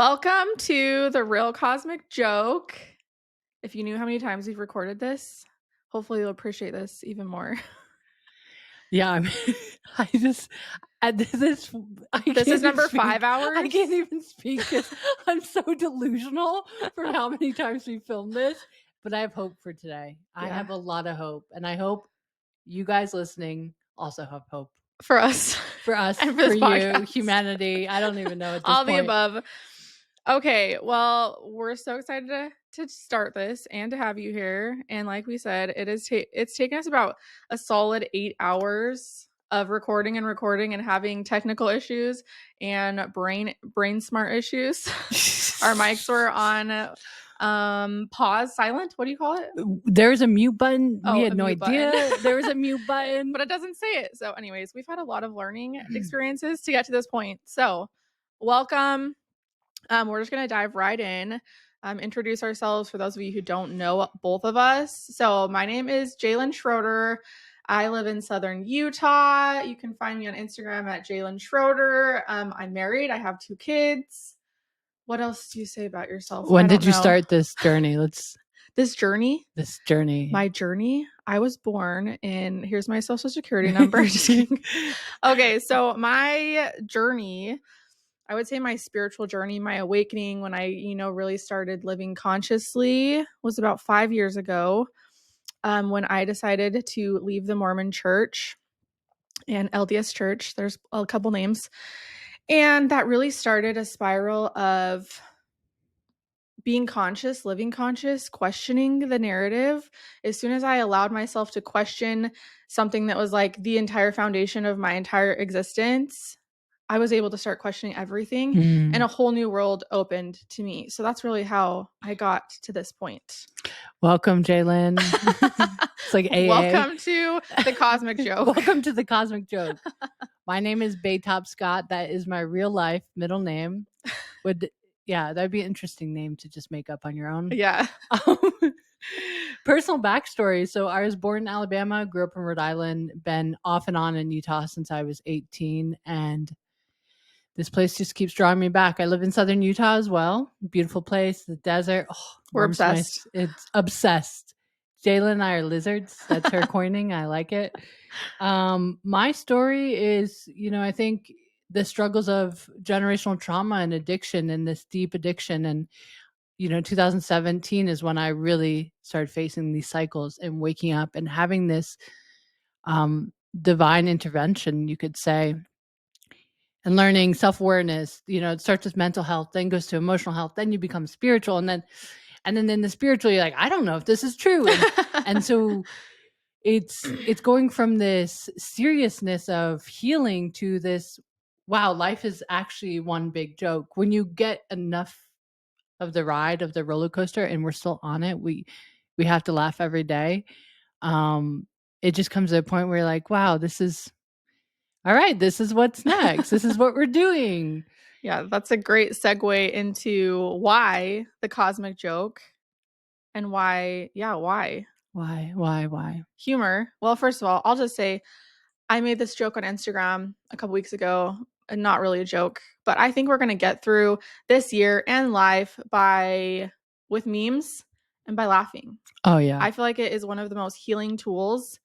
Welcome to the Real Cosmic Joke. If you knew how many times we've recorded this, hopefully you'll appreciate this even more. Yeah, I mean, I just at this This can't is even number speak. 5 hours. I can't even speak because I'm so delusional for how many times we filmed this. But I have hope for today. I Yeah. have a lot of hope, and I hope you guys listening also have hope For us. for us, And for for this you, podcast. humanity. I don't even know at this All the point. above. Okay, well, we're so excited to start this and to have you here. And like we said, it's taken us about a solid 8 hours of recording and having technical issues and brain smart issues. Our mics were on pause, silent. What do you call it? There's a mute button. Oh, We had a no mute idea button. there was a mute button. But it doesn't say it. So anyways, we've had a lot of learning experiences to get to this point. So welcome. We're just going to dive right in, introduce ourselves for those of you who don't know both of us. So my name is Jalynn Schroeder. I live in Southern Utah. You can find me on Instagram at Jalynn Schroeder. I'm married. I have 2 kids. What else do you say about yourself? When did you start this journey? This journey? My journey? I was born in, here's my social security number. Just kidding. Okay, so my journey, I would say my spiritual journey, my awakening when I, really started living consciously was about 5 years ago, when I decided to leave the Mormon church and LDS church. There's a couple names. And that really started a spiral of being conscious, living conscious, questioning the narrative. As soon as I allowed myself to question something that was like the entire foundation of my entire existence, I was able to start questioning everything and a whole new world opened to me. So that's really how I got to this point. Welcome, Jalynn. It's like AA. Welcome to the Cosmic Joke. Welcome to the Cosmic Joke. My name is Baytop Scott. That is my real life middle name. That'd be an interesting name to just make up on your own. Yeah. Personal backstory. So I was born in Alabama, grew up in Rhode Island, been off and on in Utah since I was 18, and this place just keeps drawing me back. I live in Southern Utah as well. Beautiful place, the desert. Oh, we're obsessed. It's obsessed. Jalynn and I are lizards. That's her coining. I like it. My story is, I think the struggles of generational trauma and addiction and this deep addiction. And, 2017 is when I really started facing these cycles and waking up and having this divine intervention, you could say, and learning self-awareness. It starts with mental health, then goes to emotional health, then you become spiritual. And then in the spiritual, you're like, I don't know if this is true. And so it's going from this seriousness of healing to this, wow, life is actually one big joke. When you get enough of the ride of the roller coaster and we're still on it, we have to laugh every day. It just comes to a point where you're like, wow, this is all right. This is what's next. This is what we're doing. Yeah, that's a great segue into why the Cosmic Joke and why. Why? Humor. Well, first of all, I'll just say I made this joke on Instagram a couple weeks ago, and not really a joke, but I think we're going to get through this year and life with memes and by laughing. Oh, yeah. I feel like it is one of the most healing tools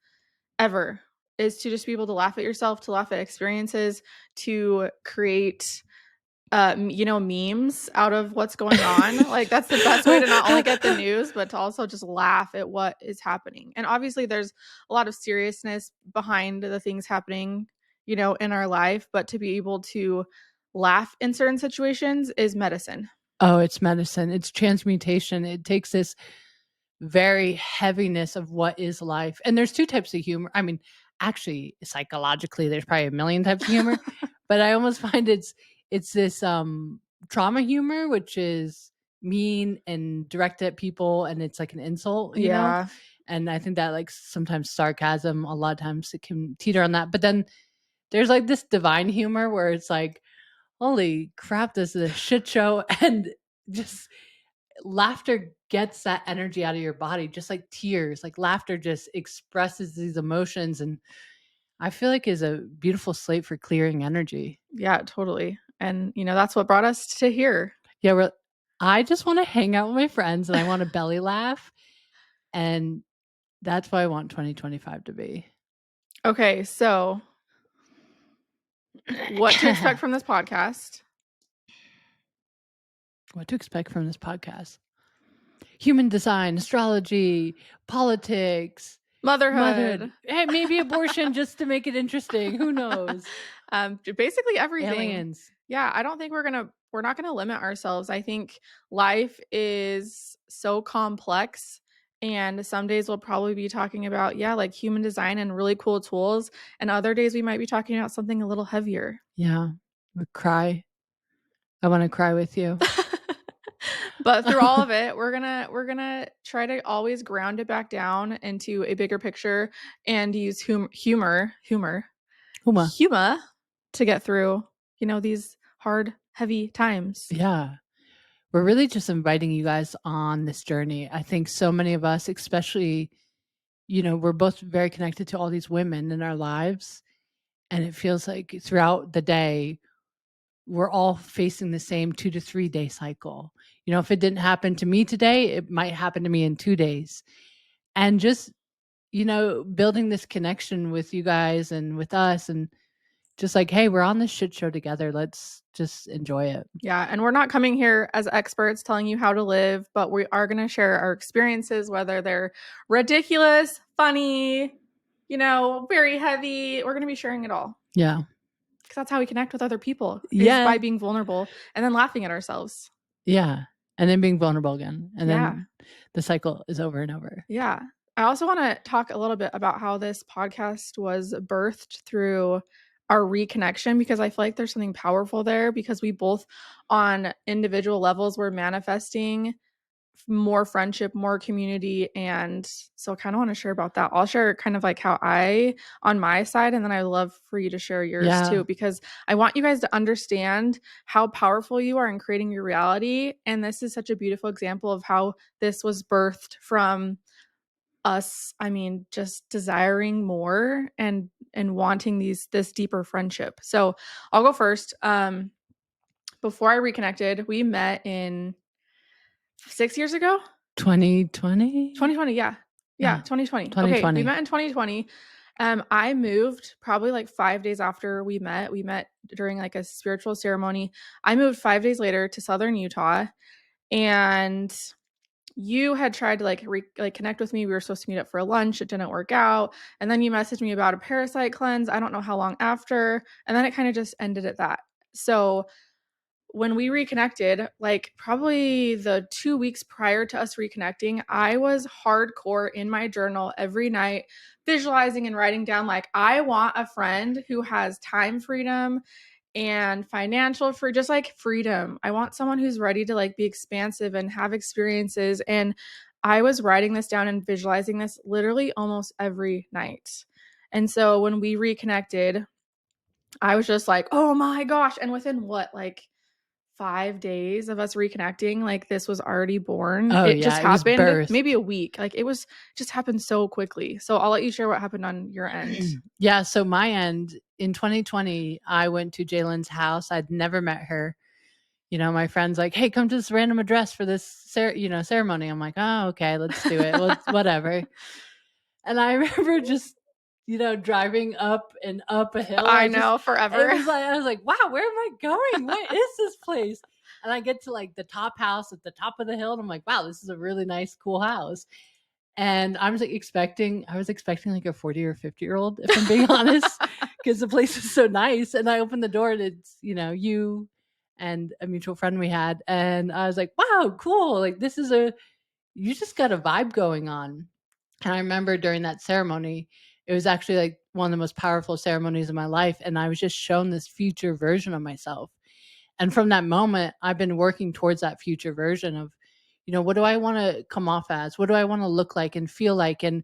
ever, is to just be able to laugh at yourself, to laugh at experiences, to create memes out of what's going on. Like, that's the best way to not only get the news, but to also just laugh at what is happening. And obviously there's a lot of seriousness behind the things happening, in our life, but to be able to laugh in certain situations is medicine. Oh, it's medicine. It's transmutation. It takes this very heaviness of what is life. And there's 2 types of humor. I mean, actually, psychologically, there's probably a million types of humor, but I almost find it's this trauma humor, which is mean and directed at people, and it's like an insult, you know? And I think that, like, sometimes sarcasm, a lot of times it can teeter on that. But then there's like this divine humor where it's like, holy crap, this is a shit show. And just laughter gets that energy out of your body, just like tears. Like, laughter just expresses these emotions, and I feel like is a beautiful slate for clearing energy. Yeah, totally. And that's what brought us to here. Yeah, I just want to hang out with my friends and I want to belly laugh. And that's what I want 2025 to be. Okay, so what to expect from this podcast? What to expect from this podcast? Human design, astrology, politics, motherhood. Motherhood. Hey, maybe abortion just to make it interesting. Who knows? Basically everything. Aliens. Yeah, I don't think we're not gonna limit ourselves. I think life is so complex, and some days we'll probably be talking about, yeah, like human design and really cool tools, and other days we might be talking about something a little heavier. Yeah. Cry. I want to cry with you. But through all of it, we're gonna try to always ground it back down into a bigger picture and use humor Huma. to get through, these hard, heavy times. Yeah. We're really just inviting you guys on this journey. I think so many of us, especially, we're both very connected to all these women in our lives. And it feels like throughout the day, we're all facing the same 2 to 3 day cycle. If it didn't happen to me today, it might happen to me in 2 days. And just, building this connection with you guys and with us, and just like, hey, we're on this shit show together. Let's just enjoy it. Yeah, and we're not coming here as experts telling you how to live, but we are going to share our experiences, whether they're ridiculous, funny, very heavy. We're going to be sharing it all. Yeah. Because that's how we connect with other people, Yeah. is by being vulnerable and then laughing at ourselves. Yeah. And then being vulnerable again. And Yeah. then the cycle is over and over. Yeah. I also want to talk a little bit about how this podcast was birthed through our reconnection, because I feel like there's something powerful there, because we both on individual levels were manifesting more friendship, more community. And so I kind of want to share about that. I'll share kind of like how I on my side, and then I'd love for you to share yours too, because I want you guys to understand how powerful you are in creating your reality. And this is such a beautiful example of how this was birthed from us. I mean, just desiring more and wanting this deeper friendship. So I'll go first. Before I reconnected, we met in 6 years ago. 2020? 2020, yeah. Yeah, 2020. Okay, we met in 2020. I moved probably like 5 days after we met. We met during like a spiritual ceremony. I moved 5 days later to Southern Utah, and you had tried to like connect with me. We were supposed to meet up for lunch. It didn't work out. And then you messaged me about a parasite cleanse. I don't know how long after. And then it kind of just ended at that. So when we reconnected, like probably the 2 weeks prior to us reconnecting, I was hardcore in my journal every night, visualizing and writing down, like, I want a friend who has time freedom and financial for just like freedom. I want someone who's ready to like be expansive and have experiences. And I was writing this down and visualizing this literally almost every night. And so when we reconnected, I was just like, oh my gosh. And within like 5 days of us reconnecting, like this was already born. Oh, it yeah, just it was happened birthed. maybe a week. Like it was just happened so quickly. So I'll let you share what happened on your end. Yeah. So my end in 2020, I went to Jalynn's house. I'd never met her. My friend's like, hey, come to this random address for this, ceremony. I'm like, oh, okay, let's do it. Whatever. And I remember just, driving up and up a hill. I know, forever. I was like, wow, where am I going? What is this place? And I get to like the top house at the top of the hill, and I'm like, wow, this is a really nice, cool house. And I was expecting like a 40 or 50-year-old, if I'm being honest, because the place is so nice. And I opened the door, and it's, you and a mutual friend we had. And I was like, wow, cool. Like, you just got a vibe going on. And I remember during that ceremony, it was actually like one of the most powerful ceremonies of my life. And I was just shown this future version of myself. And from that moment, I've been working towards that future version of, what do I want to come off as? What do I want to look like and feel like? And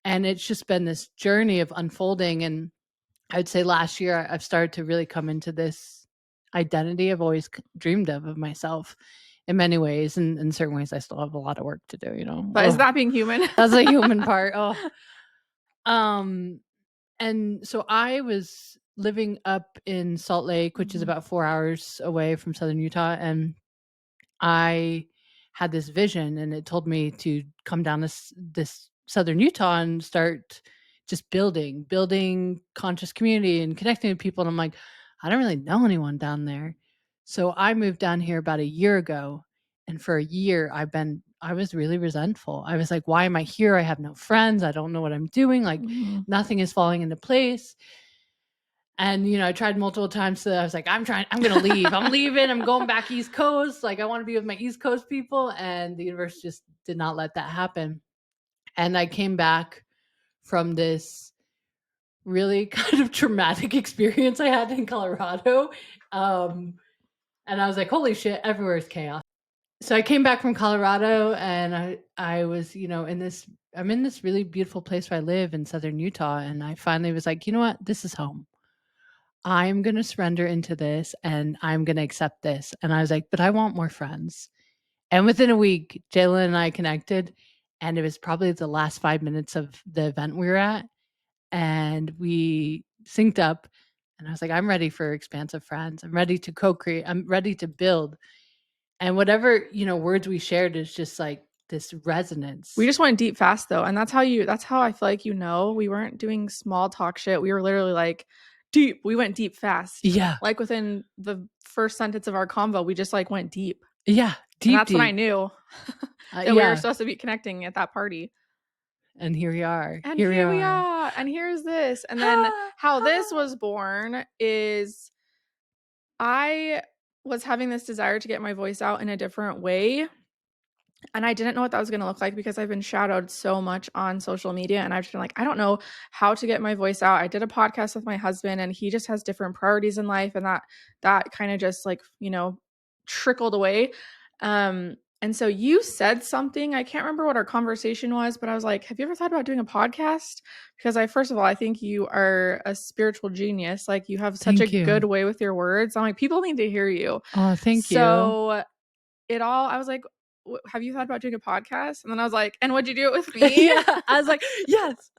it's just been this journey of unfolding. And I'd say last year, I've started to really come into this identity I've always dreamed of myself in many ways. And in certain ways, I still have a lot of work to do, But is that being human? That's a human part. And so I was living up in Salt Lake, which is about 4 hours away from Southern Utah. And I had this vision, and it told me to come down this southern Utah and start just building conscious community and connecting with people. And I'm like, I don't really know anyone down there. So I moved down here about a year ago, and for a year I was really resentful. I was like, why am I here? I have no friends. I don't know what I'm doing. Like nothing is falling into place. And, I tried multiple times. So I was like, I'm going to leave. I'm leaving. I'm going back East Coast. Like, I want to be with my East Coast people. And the universe just did not let that happen. And I came back from this really kind of traumatic experience I had in Colorado. And I was like, holy shit, everywhere is chaos. So I came back from Colorado, and I was, I'm in this really beautiful place where I live in southern Utah. And I finally was like, you know what? This is home. I'm going to surrender into this, and I'm going to accept this. And I was like, but I want more friends. And within a week, Jalynn and I connected, and it was probably the last 5 minutes of the event we were at. And we synced up, and I was like, I'm ready for expansive friends. I'm ready to co-create. I'm ready to build. And whatever, words we shared is just like this resonance. We just went deep fast though. And that's how I feel like, we weren't doing small talk shit. We were literally like deep. We went deep fast. Yeah. Like within the first sentence of our convo, we just like went deep. Yeah. Deep. And that's when I knew that we were supposed to be connecting at that party. And here we are. And here we are. And here's this. And then how this was born is I was having this desire to get my voice out in a different way. And I didn't know what that was going to look like because I've been shadowed so much on social media, and I've just been like, I don't know how to get my voice out. I did a podcast with my husband, and he just has different priorities in life, and that kind of just like, trickled away. And so you said something, I can't remember what our conversation was, but I was like, have you ever thought about doing a podcast? Because first of all, I think you are a spiritual genius. Like you have such a good way with your words. I'm like, people need to hear you. Oh, thank you. So I was like, have you thought about doing a podcast? And then I was like, and would you do it with me? Yeah. I was like, yes.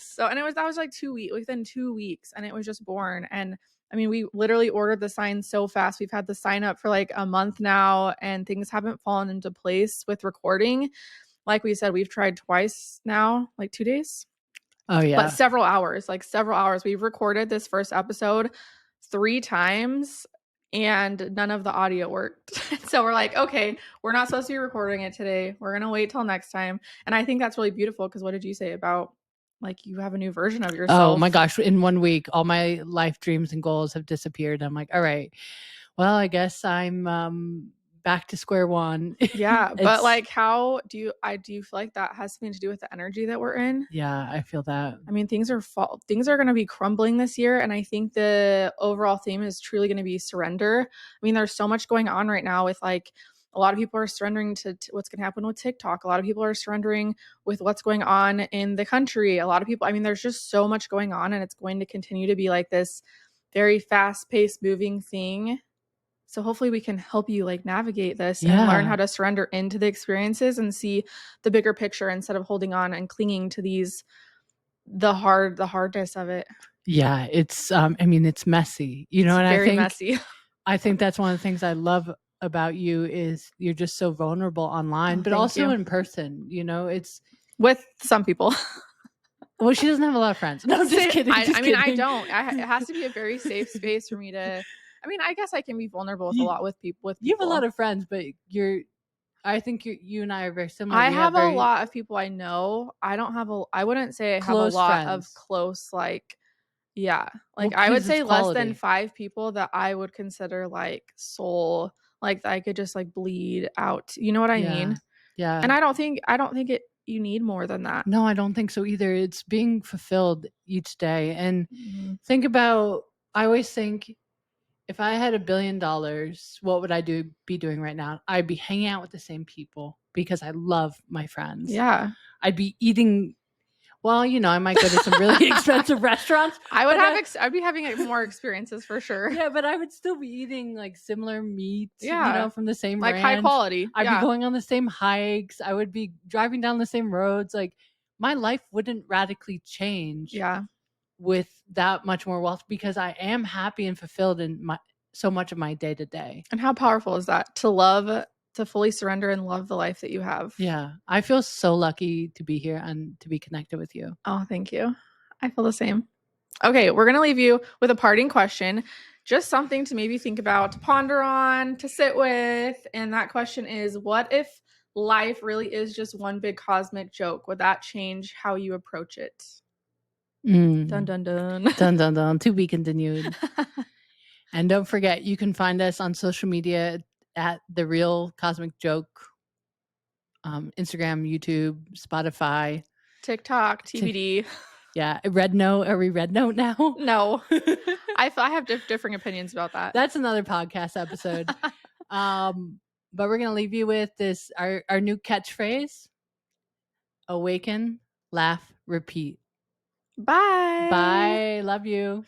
So, and that was like within 2 weeks, and it was just born. And I mean, we literally ordered the sign so fast. We've had the sign up for like a month now, and things haven't fallen into place with recording. Like we said, we've tried twice now, like 2 days. Oh yeah. But several hours. We've recorded this first episode 3 times, and none of the audio worked. So we're like, okay, we're not supposed to be recording it today. We're going to wait till next time. And I think that's really beautiful, because what did you say about like you have a new version of yourself? Oh my gosh. In 1 week, all my life dreams and goals have disappeared. I'm like, all right, well, I guess I'm back to square one. Yeah. But like, how do you feel like that has something to do with the energy that we're in? Yeah, I feel that. I mean, things are going to be crumbling this year. And I think the overall theme is truly going to be surrender. I mean, there's so much going on right now with like, a lot of people are surrendering to what's going to happen with TikTok. A lot of people are surrendering with what's going on in the country. A lot of people, I mean, there's just so much going on, and it's going to continue to be like this very fast-paced moving thing. So hopefully we can help you like navigate this and learn how to surrender into the experiences and see the bigger picture instead of holding on and clinging to the hardness of it. Yeah, it's I mean, it's messy. And very messy. I think that's one of the things I love about you is you're just so vulnerable online, but also in person. It's with some people. Well, she doesn't have a lot of friends. No, I'm just kidding. I mean, I don't. It has to be a very safe space for me to. I mean, I guess I can be vulnerable with people. You have a lot of friends, but I think you and I are very similar. I have a lot of people I know. I don't have I wouldn't say I have a lot of close, like, yeah. Like, I would say less than 5 people that I would consider like soul, like I could just like bleed out. You know what I mean? Yeah. And I don't think you need more than that. No, I don't think so either. It's being fulfilled each day. And think about, I always think, if I had $1 billion, what would I be doing right now? I'd be hanging out with the same people because I love my friends. Yeah. I'd be eating. Well, I might go to some really expensive restaurants. I'd be having more experiences for sure. Yeah, but I would still be eating like similar meats, from the same like ranch. High quality. I'd be going on the same hikes. I would be driving down the same roads. Like, my life wouldn't radically change. Yeah. With that much more wealth, because I am happy and fulfilled in so much of my day to day. And how powerful is that to love to fully surrender and love the life that you have. Yeah. I feel so lucky to be here and to be connected with you. Oh, thank you. I feel the same. Okay, we're going to leave you with a parting question, just something to maybe think about, to ponder on, to sit with. And that question is, what if life really is just one big cosmic joke? Would that change how you approach it? Dun, dun, dun. Dun, dun, dun. To be continued. And don't forget, you can find us on social media at The Real Cosmic Joke, Instagram, YouTube, Spotify, TikTok, TBD. Yeah, Red Note. Are we Red Note now? No. I have differing opinions about that. That's another podcast episode. But we're gonna leave you with this our new catchphrase: awaken, laugh, repeat. Bye. Bye. Love you.